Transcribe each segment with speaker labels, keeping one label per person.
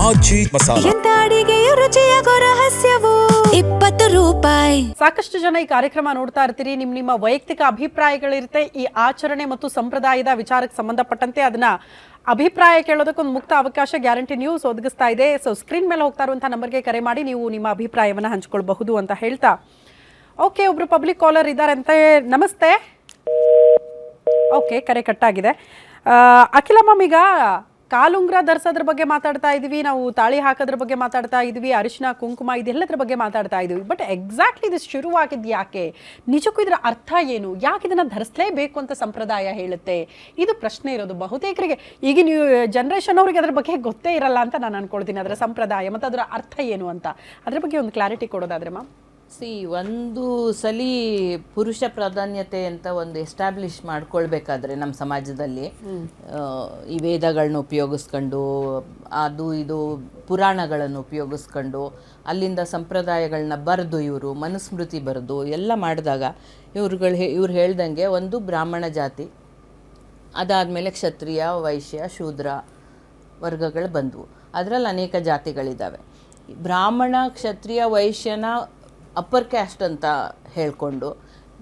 Speaker 1: ಆಚಿ ಮಸಾಲ.
Speaker 2: ಎಂತ ಅಡಿಗೆಯ ರುಚಿಯಾಗೋ ರಹಸ್ಯವು 20 ರೂಪಾಯಿ.
Speaker 3: ಸಾಕಷ್ಟು ಜನ ಈ ಕಾರ್ಯಕ್ರಮ ನೋಡ್ತಾ ಇರ್ತೀರಿ. ನಿಮ್ಮ ವೈಯಕ್ತಿಕ ಅಭಿಪ್ರಾಯಗಳಿರುತ್ತೆ ಈ ಆಚರಣೆ ಮತ್ತು ಸಂಪ್ರದಾಯದ ವಿಚಾರಕ್ಕೆ ಸಂಬಂಧಪಟ್ಟಂತೆ. ಅದನ್ನ ಅಭಿಪ್ರಾಯ ಕೇಳೋದಕ್ಕೊಂದು ಮುಕ್ತ ಅವಕಾಶ ಗ್ಯಾರಂಟಿ ನ್ಯೂಸ್ ಒದಗಿಸ್ತಾ ಇದೆ. ಸೊ ಸ್ಕ್ರೀನ್ ಮೇಲೆ ಹೋಗ್ತಾ ಇರುವಂತಹ ನಂಬರ್ಗೆ ಕರೆ ಮಾಡಿ ನೀವು ನಿಮ್ಮ ಅಭಿಪ್ರಾಯವನ್ನು ಹಂಚ್ಕೊಳ್ಬಹುದು ಅಂತ ಹೇಳ್ತಾ, ಓಕೆ, ಒಬ್ರು ಪಬ್ಲಿಕ್ ಕಾಲರ್ ಇದ್ದಾರೆ ಅಂತ. ನಮಸ್ತೆ. ಓಕೆ, ಕರೆ ಕಟ್ಟಾಗಿದೆ. ಅಖಿಲ ಮ್ಯಾಮ್, ಈಗ ಕಾಲುಂಗ್ರ ಧರಿಸೋದ್ರ ಬಗ್ಗೆ ಮಾತಾಡ್ತಾ ಇದೀವಿ, ನಾವು ತಾಳಿ ಹಾಕೋದ್ರ ಬಗ್ಗೆ ಮಾತಾಡ್ತಾ ಇದೀವಿ, ಅರಿಶಿನ ಕುಂಕುಮ ಇದೆಲ್ಲದ್ರ ಬಗ್ಗೆ ಮಾತಾಡ್ತಾ ಇದೀವಿ. ಬಟ್ ಎಕ್ಸಾಕ್ಟ್ಲಿ ಇದು ಶುರುವಾಗಿದ್ದು ಯಾಕೆ? ನಿಜಕ್ಕೂ ಇದರ ಅರ್ಥ ಏನು? ಯಾಕೆ ಇದನ್ನ ಧರಿಸಲೇಬೇಕು ಅಂತ ಸಂಪ್ರದಾಯ ಹೇಳುತ್ತೆ? ಇದು ಪ್ರಶ್ನೆ ಇರೋದು ಬಹುತೇಕರಿಗೆ. ಈಗಿನ ಜನರೇಷನ್ ಅವ್ರಿಗೆ ಅದ್ರ ಬಗ್ಗೆ ಗೊತ್ತೇ ಇರಲ್ಲ ಅಂತ ನಾನು ಅನ್ಕೊಳ್ತೀನಿ, ಅದರ ಸಂಪ್ರದಾಯ ಮತ್ತು ಅದರ ಅರ್ಥ ಏನು ಅಂತ. ಅದ್ರ ಬಗ್ಗೆ ಒಂದು ಕ್ಲಾರಿಟಿ ಕೊಡೋದಾದ್ರೆ ಮ್ಯಾಮ್.
Speaker 4: ಒಂದು ಸಲಿ ಪುರುಷ ಪ್ರಾಧಾನ್ಯತೆ ಅಂತ ಒಂದು ಎಸ್ಟಾಬ್ಲಿಷ್ ಮಾಡ್ಕೊಳ್ಬೇಕಾದ್ರೆ ನಮ್ಮ ಸಮಾಜದಲ್ಲಿ ಈ ವೇದಗಳನ್ನ ಉಪಯೋಗಿಸ್ಕೊಂಡು, ಅದು ಇದು ಪುರಾಣಗಳನ್ನು ಉಪಯೋಗಿಸ್ಕೊಂಡು, ಅಲ್ಲಿಂದ ಸಂಪ್ರದಾಯಗಳನ್ನ ಬರೆದು ಇವರು ಮನುಸ್ಮೃತಿ ಬರೆದು ಎಲ್ಲ ಮಾಡಿದಾಗ ಇವ್ರು ಹೇಳ್ದಂಗೆ ಒಂದು ಬ್ರಾಹ್ಮಣ ಜಾತಿ, ಅದಾದಮೇಲೆ ಕ್ಷತ್ರಿಯ, ವೈಶ್ಯ, ಶೂದ್ರ ವರ್ಗಗಳು ಬಂದವು. ಅದರಲ್ಲಿ ಅನೇಕ ಜಾತಿಗಳಿದ್ದಾವೆ. ಬ್ರಾಹ್ಮಣ, ಕ್ಷತ್ರಿಯ, ವೈಶ್ಯನ ಅಪ್ಪರ್ ಕ್ಯಾಸ್ಟ್ ಅಂತ ಹೇಳಿಕೊಂಡು,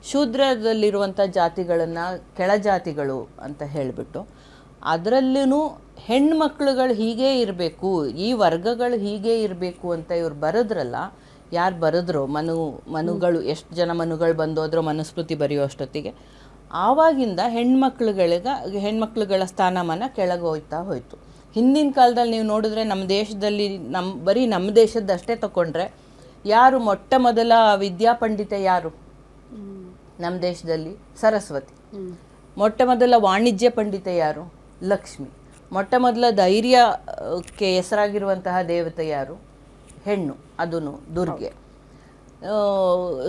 Speaker 4: ಶೂದ್ರದಲ್ಲಿರುವಂಥ ಜಾತಿಗಳನ್ನು ಕೆಳಜಾತಿಗಳು ಅಂತ ಹೇಳಿಬಿಟ್ಟು, ಅದರಲ್ಲೂ ಹೆಣ್ಮಕ್ಳುಗಳು ಹೀಗೇ ಇರಬೇಕು, ಈ ವರ್ಗಗಳು ಹೀಗೇ ಇರಬೇಕು ಅಂತ ಇವ್ರು ಬರೆದ್ರಲ್ಲ. ಯಾರು ಬರೆದ್ರೋ ಮನುಗಳು, ಎಷ್ಟು ಜನ ಮನುಗಳು ಬಂದೋದ್ರೋ ಮನುಸ್ಮೃತಿ ಬರೆಯೋ ಅಷ್ಟೊತ್ತಿಗೆ, ಆವಾಗಿಂದ ಹೆಣ್ಮಕ್ಳುಗಳ ಸ್ಥಾನಮಾನ ಕೆಳಗೆ ಹೋಯ್ತು. ಹಿಂದಿನ ಕಾಲದಲ್ಲಿ ನೀವು ನೋಡಿದ್ರೆ ನಮ್ಮ ದೇಶದಲ್ಲಿ ಬರೀ ನಮ್ಮ ದೇಶದ್ದಷ್ಟೇ ತಗೊಂಡ್ರೆ, ಯಾರು ಮೊಟ್ಟ ಮೊದಲ ವಿದ್ಯಾಪಂಡಿತ ಯಾರು ನಮ್ಮ ದೇಶದಲ್ಲಿ? ಸರಸ್ವತಿ. ಮೊಟ್ಟ ಮೊದಲ ವಾಣಿಜ್ಯ ಪಂಡಿತ ಯಾರು? ಲಕ್ಷ್ಮಿ. ಮೊಟ್ಟ ಮೊದಲ ಧೈರ್ಯಕ್ಕೆ ಹೆಸರಾಗಿರುವಂತಹ ದೇವತೆ ಯಾರು? ಹೆಣ್ಣು, ಅದೂ ದುರ್ಗೆ.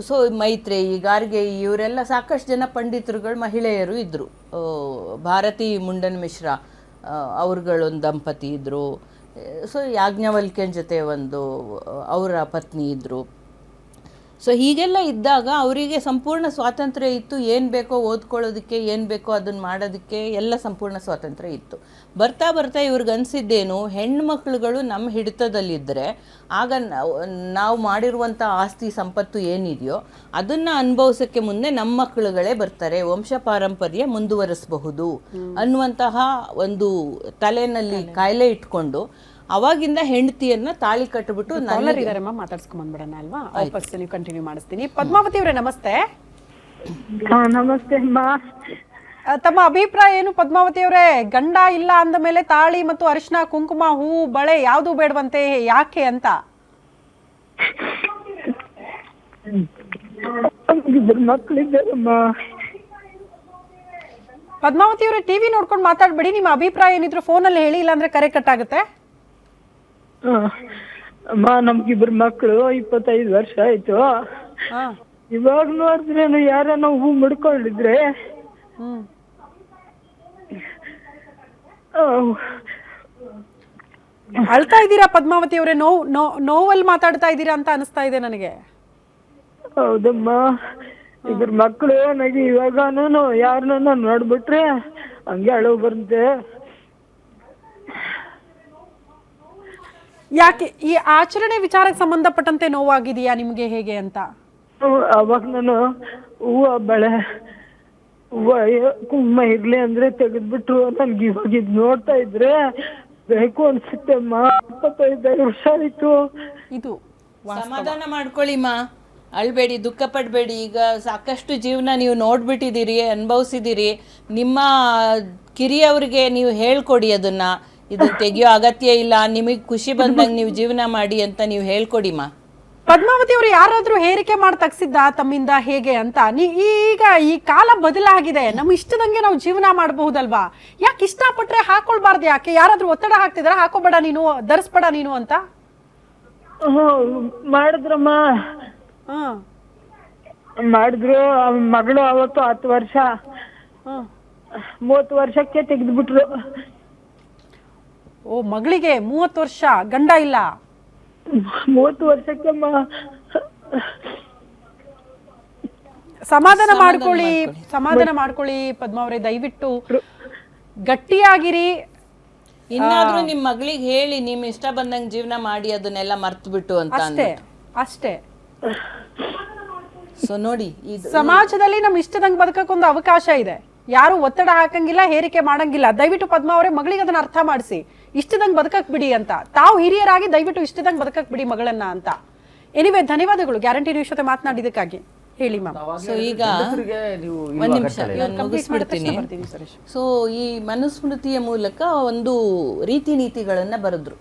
Speaker 4: ಸೊ ಮೈತ್ರೇಯಿ, ಗಾರ್ಗೇಯಿ ಇವರೆಲ್ಲ ಸಾಕಷ್ಟು ಜನ ಪಂಡಿತರುಗಳು ಮಹಿಳೆಯರು ಇದ್ದರು. ಭಾರತಿ ಮುಂಡನ್ ಮಿಶ್ರಾ ಅವ್ರುಗಳೊಂದು ದಂಪತಿ ಇದ್ದರು. ಸೊ ಯಾಜ್ಞವಲ್ಕ್ಯನ ಜೊತೆ ಅವರ ಪತ್ನಿ ಇದ್ದರು. ಸೊ ಹೀಗೆಲ್ಲ ಇದ್ದಾಗ ಅವರಿಗೆ ಸಂಪೂರ್ಣ ಸ್ವಾತಂತ್ರ್ಯ ಇತ್ತು. ಏನು ಬೇಕೋ ಓದ್ಕೊಳ್ಳೋದಕ್ಕೆ, ಏನು ಬೇಕೋ ಅದನ್ನು ಮಾಡೋದಕ್ಕೆ ಎಲ್ಲ ಸಂಪೂರ್ಣ ಸ್ವಾತಂತ್ರ್ಯ ಇತ್ತು. ಬರ್ತಾ ಬರ್ತಾ ಇವ್ರಿಗೆ ಅನಿಸಿದ್ದೇನು, ಹೆಣ್ಮಕ್ಳುಗಳು ನಮ್ಮ ಹಿಡಿತದಲ್ಲಿದ್ದರೆ ಆಗ ನಾವು ಮಾಡಿರುವಂಥ ಆಸ್ತಿ ಸಂಪತ್ತು ಏನಿದೆಯೋ ಅದನ್ನು ಅನುಭವಿಸೋಕ್ಕೆ ಮುಂದೆ ನಮ್ಮ ಮಕ್ಕಳುಗಳೇ ಬರ್ತಾರೆ, ವಂಶ ಪಾರಂಪರ್ಯ ಮುಂದುವರಿಸಬಹುದು ಅನ್ನುವಂತಹ ಒಂದು ತಲೆಯಲ್ಲಿ ಕಾಯಿಲೆ ಇಟ್ಕೊಂಡು ಅವಾಗಿಂದ ಹೆಂಡತಿಯನ್ನ ತಾಳಿ ಕಟ್ಟಿಬಿಟ್ಟು
Speaker 3: ಮಾತಾಡ್ಸ್ಕೊಂಡ್ಬಂದ್ಬಿಡೋಣ ಅಲ್ವಾ? ನೀವು ಕಂಟಿನ್ಯೂ ಮಾಡಿಸ್ತೀನಿ. ಪದ್ಮಾವತಿ ಅವರೇ ನಮಸ್ತೆ.
Speaker 5: ನಮಸ್ತೆ ಅಮ್ಮ.
Speaker 3: ತಮ್ಮ ಅಭಿಪ್ರಾಯ ಏನು ಪದ್ಮಾವತಿ ಅವರೇ? ಗಂಡ ಇಲ್ಲ ಅಂದ ಮೇಲೆ ತಾಳಿ ಮತ್ತು ಅರಿಶಿನ ಕುಂಕುಮ ಹೂ ಬಳೆ ಯಾವುದು ಬೇಡವಂತೆ, ಯಾಕೆ ಅಂತ?
Speaker 5: ಮಕ್ಕಳಿದ್ದಾರಮ್ಮ.
Speaker 3: ಪದ್ಮಾವತಿ ಅವರೇ, ಟಿವಿ ನೋಡ್ಕೊಂಡು ಮಾತಾಡ್ಬೇಡಿ. ನಿಮ್ಮ ಅಭಿಪ್ರಾಯ ಏನಿದ್ರು ಫೋನಲ್ಲಿ ಹೇಳಿ, ಇಲ್ಲಾಂದ್ರೆ ಕರೆ ಕಟ್ಟಾಗುತ್ತೆ.
Speaker 5: ಅಮ್ಮ, ನಮ್ಗಿಬ್ರು ಮಕ್ಕಳು, 25 ವರ್ಷ ಆಯ್ತು. ಇವಾಗ ನೋಡಿದ್ರೇನು ಯಾರನ್ನ ಹೂ ಮುಡ್ಕೊಂಡಿದ್ರೆ
Speaker 3: ಅಳ್ತಾ ಇದ್ದೀರಾ ಪದ್ಮಾವತಿ ಅವರೇ? ನೋವಲ್ಲಿ ಮಾತಾಡ್ತಾ ಇದ್ದೀರಾ ಅಂತ ಅನಿಸ್ತಾ ಇದೆ ನನಗೆ.
Speaker 5: ಹೌದಮ್ಮ, ಇಬ್ರು ಮಕ್ಕಳು ನನಗೆ ಇವಾಗನೂ ಯಾರನ್ನ ನೋಡ್ಬಿಟ್ರೆ ಹಂಗೆ ಅಳು ಬರುತ್ತೆ.
Speaker 3: ಯಾಕೆ ಈ ಆಚರಣೆ ವಿಚಾರಕ್ಕೆ ಸಂಬಂಧಪಟ್ಟಂತೆ ನೋವಾಗಿದೆಯಾ ನಿಮ್ಗೆ, ಹೇಗೆ ಅಂತ?
Speaker 5: ಅವಾಗ ನಾನು ಹೂವು ಬಳೆ ಕುಂಕುಮ ಇರ್ಲಿ ಅಂದ್ರೆ ತೆಗೆದ್ಬಿಟ್ಟು ನನ್ಗೆ ಇವಾಗ ಇದ್ ನೋಡ್ತಾ ಇದ್ರೆ ಬೇಕು ಅನ್ಸುತ್ತೆ ಅಮ್ಮ. 25 ವರ್ಷ ಆಯ್ತು.
Speaker 3: ಇದು
Speaker 4: ಸಮಾಧಾನ ಮಾಡ್ಕೊಳ್ಳಿಮ್ಮ, ಅಳ್ಬೇಡಿ, ದುಃಖ ಪಡಬೇಡಿ. ಈಗ ಸಾಕಷ್ಟು ಜೀವನ ನೀವು ನೋಡ್ಬಿಟ್ಟಿದ್ದೀರಿ, ಅನುಭವಿಸಿದ್ದೀರಿ. ನಿಮ್ಮ ಕಿರಿಯವ್ರಿಗೆ ನೀವು ಹೇಳ್ಕೊಡಿ, ಇದನ್ನ ತೆಗಿಯೋ ಅಗತ್ಯ ಇಲ್ಲ, ನಿಮಗೆ ಖುಷಿ ಬಂದಂಗೆ ನೀವು ಜೀವನ ಮಾಡಿ ಅಂತ ನೀವು ಹೇಳ್ಕೊಡಿಮ್ಮ.
Speaker 3: ಪದ್ಮಾವತಿ ಅವರು ಯಾರಾದ್ರೂ ಹೇರಿಕೆ ಮಾಡಿ ತಗ್ಸಿದ್ದ ತಮ್ಮಿಂದ, ಹೇಗೆ ಅಂತ? ಈಗ ಈ ಕಾಲ ಬದಲಾಗಿದೆ, ನಮ್ಮ ಇಷ್ಟದಂಗೆ ನಾವು ಜೀವನ ಮಾಡಬಹುದಲ್ವಾ? ಯಾಕೆ ಇಷ್ಟಪಟ್ರೆ ಹಾಕೊಳ್ಬಾರ್ದು? ಯಾಕೆ ಯಾರಾದ್ರೂ ಒತ್ತಡ ಹಾಕ್ತಿದಾರ, ಹಾಕೋಬೇಡ ನೀನು, ಧರಿಸ್ಬೇಡ ನೀನು ಅಂತ?
Speaker 5: ಮಾಡಿದ್ರಮ್ಮ, ಮಾಡಿದ್ರು. ಮಗಳು ಅವತ್ತು 10 ವರ್ಷ, 30 ವರ್ಷಕ್ಕೆ ತೆಗೆದ್ಬಿಟ್ರು.
Speaker 3: ಓ, ಮಗಳಿಗೆ 30 ವರ್ಷ, ಗಂಡ ಇಲ್ಲ?
Speaker 5: 30 ವರ್ಷಕ್ಕೆ
Speaker 3: ಸಮಾಧಾನ ಮಾಡ್ಕೊಳ್ಳಿ ಪದ್ಮಾವರೇ, ದಯವಿಟ್ಟು ಗಟ್ಟಿಯಾಗಿರಿ.
Speaker 4: ಇನ್ನಾದ್ರೂ ನಿಮ್ ಮಗಳಿಗೆ ಹೇಳಿ ನಿಮ್ ಇಷ್ಟ ಬಂದಂಗ್ ಜೀವನ ಮಾಡಿ ಅದನ್ನೆಲ್ಲ ಮರ್ತು ಬಿಟ್ಟು ಅಂತ
Speaker 3: ಅಷ್ಟೇ
Speaker 4: ಸೊ ನೋಡಿ ಇದು
Speaker 3: ಸಮಾಜದಲ್ಲಿ ನಮ್ ಇಷ್ಟದಂಗ್ ಬದುಕಕ್ಕೊಂದು ಅವಕಾಶ ಇದೆ, ಯಾರು ಒತ್ತಡ ಹಾಕಂಗಿಲ್ಲ, ಹೇರಿಕೆ ಮಾಡಂಗಿಲ್ಲ. ದಯವಿಟ್ಟು ಪದ್ಮ ಅವರೇ ಮಗಳಿಗೆ ಅದನ್ನ ಅರ್ಥ ಮಾಡಿಸಿ, ಇಷ್ಟದಂಗ್ ಬದುಕಕ್ ಬಿಡಿ ಅಂತ. ತಾವು ಹಿರಿಯರಾಗಿ ದಯವಿಟ್ಟು ಇಷ್ಟದಂಗ್ ಬದುಕಕ್ ಬಿಡಿ ಮಗಳನ್ನ ಅಂತ. ಎನಿವೆ ಧನ್ಯವಾದಗಳು ಗ್ಯಾರಂಟಿ ನ್ಯೂಸ್ ಜೊತೆ ಮಾತನಾಡಿದಕ್ಕಾಗಿ. ಹೇಳಿ ಮ್ಯಾಮ್.
Speaker 4: ಸೊ ಈಗ ಒಂದ್ ನಿಮಿಷ ನಾನು ಮುಗಿಸ್ಬಿಡ್ತೀನಿ. ಸೊ ಈ ಮನುಸ್ಮೃತಿಯ ಮೂಲಕ ಒಂದು ರೀತಿ ನೀತಿಗಳನ್ನ ಬರೆದ್ರು.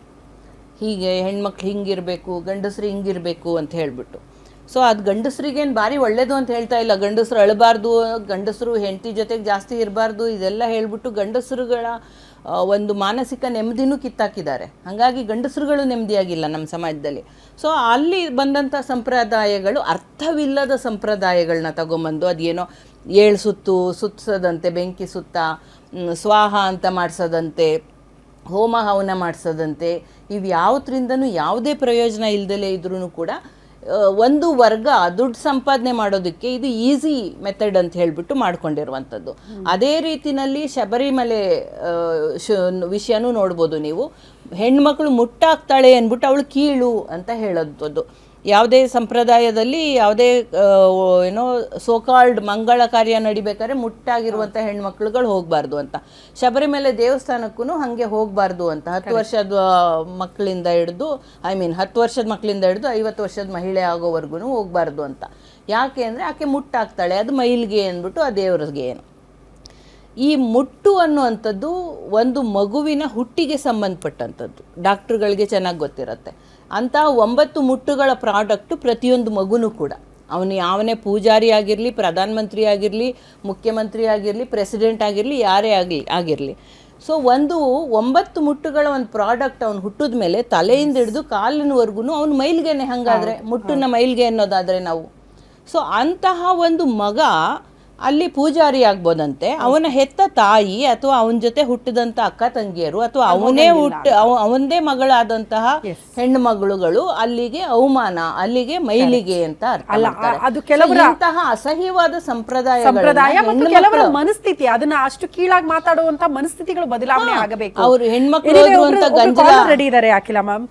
Speaker 4: ಹೀಗೆ ಹೆಣ್ಮಕ್ಳು ಹಿಂಗಿರ್ಬೇಕು, ಗಂಡಸರು ಹಿಂಗಿರ್ಬೇಕು ಅಂತ ಹೇಳ್ಬಿಟ್ಟು. ಸೊ ಅದು ಗಂಡಸರಿಗೇನು ಭಾರಿ ಒಳ್ಳೇದು ಅಂತ ಹೇಳ್ತಾ ಇಲ್ಲ. ಗಂಡಸರು ಅಳಬಾರ್ದು, ಗಂಡಸರು ಹೆಂಡತಿ ಜೊತೆಗೆ ಜಾಸ್ತಿ ಇರಬಾರ್ದು, ಇದೆಲ್ಲ ಹೇಳ್ಬಿಟ್ಟು ಗಂಡಸರುಗಳ ಒಂದು ಮಾನಸಿಕ ನೆಮ್ಮದಿನೂ ಕಿತ್ತಾಕಿದ್ದಾರೆ. ಹಾಗಾಗಿ ಗಂಡಸರುಗಳು ನೆಮ್ಮದಿಯಾಗಿಲ್ಲ ನಮ್ಮ ಸಮಾಜದಲ್ಲಿ. ಸೊ ಅಲ್ಲಿ ಬಂದಂಥ ಸಂಪ್ರದಾಯಗಳು ಅರ್ಥವಿಲ್ಲದ ಸಂಪ್ರದಾಯಗಳನ್ನ ತಗೊಂಬಂದು ಅದೇನೋ 7 ಸುತ್ತು ಸುತ್ತಿಸೋದಂತೆ, ಬೆಂಕಿ ಸುತ್ತ, ಸ್ವಾಹ ಅಂತ ಮಾಡಿಸೋದಂತೆ, ಹೋಮ ಹವನ ಮಾಡಿಸೋದಂತೆ, ಇವು ಯಾವುದರಿಂದನೂ ಯಾವುದೇ ಪ್ರಯೋಜನ ಇಲ್ದಲೇ ಇದ್ರೂ ಕೂಡ ಒಂದು ವರ್ಗ ದುಡ್ಡು ಸಂಪಾದನೆ ಮಾಡೋದಕ್ಕೆ ಇದು ಈಸಿ ಮೆಥಡ್ ಅಂತ ಹೇಳಿಬಿಟ್ಟು ಮಾಡ್ಕೊಂಡಿರುವಂಥದ್ದು. ಅದೇ ರೀತಿನಲ್ಲಿ ಶಬರಿಮಲೆ ವಿಷಯನೂ ನೋಡ್ಬೋದು ನೀವು. ಹೆಣ್ಮಕ್ಳು ಮುಟ್ಟಾಗ್ತಾಳೆ ಅಂದ್ಬಿಟ್ಟು ಅವಳು ಕೀಳು ಅಂತ ಹೇಳೋದು. ಯಾವುದೇ ಸಂಪ್ರದಾಯದಲ್ಲಿ ಯಾವುದೇ ಏನೋ ಸೋಕಾಲ್ಡ್ ಮಂಗಳ ಕಾರ್ಯ ನಡಿಬೇಕಾದ್ರೆ ಮುಟ್ಟಾಗಿರುವಂಥ ಹೆಣ್ಮಕ್ಳುಗಳು ಹೋಗಬಾರ್ದು ಅಂತ. ಶಬರಿಮಲೆ ದೇವಸ್ಥಾನಕ್ಕೂ ಹಾಗೆ ಹೋಗಬಾರ್ದು ಅಂತ. 10 ವರ್ಷದ ಮಕ್ಕಳಿಂದ ಹಿಡಿದು 10 ವರ್ಷದ ಮಕ್ಕಳಿಂದ ಹಿಡಿದು 50 ವರ್ಷದ ಮಹಿಳೆ ಆಗೋವರೆಗೂ ಹೋಗಬಾರ್ದು ಅಂತ. ಯಾಕೆ ಅಂದರೆ ಆಕೆ ಮುಟ್ಟಾಗ್ತಾಳೆ, ಅದು ಮೈಲಿಗೆ ಅಂದ್ಬಿಟ್ಟು ಆ ದೇವ್ರಿಗೆ ಏನು. ಈ ಮುಟ್ಟು ಅನ್ನುವಂಥದ್ದು ಒಂದು ಮಗುವಿನ ಹುಟ್ಟಿಗೆ ಸಂಬಂಧಪಟ್ಟಂಥದ್ದು. ಡಾಕ್ಟ್ರುಗಳಿಗೆ ಚೆನ್ನಾಗಿ ಗೊತ್ತಿರುತ್ತೆ. ಅಂಥ 9 ಮುಟ್ಟುಗಳ ಪ್ರಾಡಕ್ಟು ಪ್ರತಿಯೊಂದು ಮಗುನೂ ಕೂಡ, ಅವನು ಯಾವನೇ ಪೂಜಾರಿ ಆಗಿರಲಿ, ಪ್ರಧಾನಮಂತ್ರಿ ಆಗಿರಲಿ, ಮುಖ್ಯಮಂತ್ರಿ ಆಗಿರಲಿ, ಪ್ರೆಸಿಡೆಂಟ್ ಆಗಿರಲಿ, ಯಾರೇ ಆಗಿರಲಿ. ಸೊ 9 ಮುಟ್ಟುಗಳ ಒಂದು ಪ್ರಾಡಕ್ಟ್ ಅವನು ಹುಟ್ಟಿದ ಮೇಲೆ ತಲೆಯಿಂದ ಹಿಡಿದು ಕಾಲಿನವರೆಗೂ ಅವನು ಮೈಲಿಗೆನೆ. ಹಾಗಾದರೆ ಮುಟ್ಟನ್ನ ಮೈಲಿಗೆ ಅನ್ನೋದಾದರೆ ನಾವು. ಸೊ ಅಂತಹ ಒಂದು ಮಗ ಅಲ್ಲಿ ಪೂಜಾರಿ ಆಗ್ಬೋದಂತೆ. ಅವನ ಹೆತ್ತ ತಾಯಿ ಅಥವಾ ಅವನ ಜೊತೆ ಹುಟ್ಟಿದಂಥ ಅಕ್ಕ ತಂಗಿಯರು ಅಥವಾ ಅವನದೇ ಮಗಳಾದಂತಹ ಹೆಣ್ಣು ಮಗಳುಗಳು ಅಲ್ಲಿಗೆ ಅವಮಾನ, ಅಲ್ಲಿಗೆ ಮೈಲಿಗೆ ಅಂತ ಇಂತಹ ಅಸಹ್ಯವಾದ ಸಂಪ್ರದಾಯ
Speaker 3: ಮತ್ತು ಕೆಲವರ ಮನಸ್ಥಿತಿ, ಅದನ್ನ ಅಷ್ಟು ಕೀಳಾಗಿ ಮಾತಾಡುವಂತ ಮನಸ್ಥಿತಿಗಳು ಬದಲಾವಣೆ ಆಗಬೇಕು.
Speaker 4: ಅವ್ರು ಹೆಣ್ಮಕ್ಳು
Speaker 3: ರೆಡಿ ಇದ್ದಾರೆ. ಅಖಿಲ ಮ್ಯಾಮ್,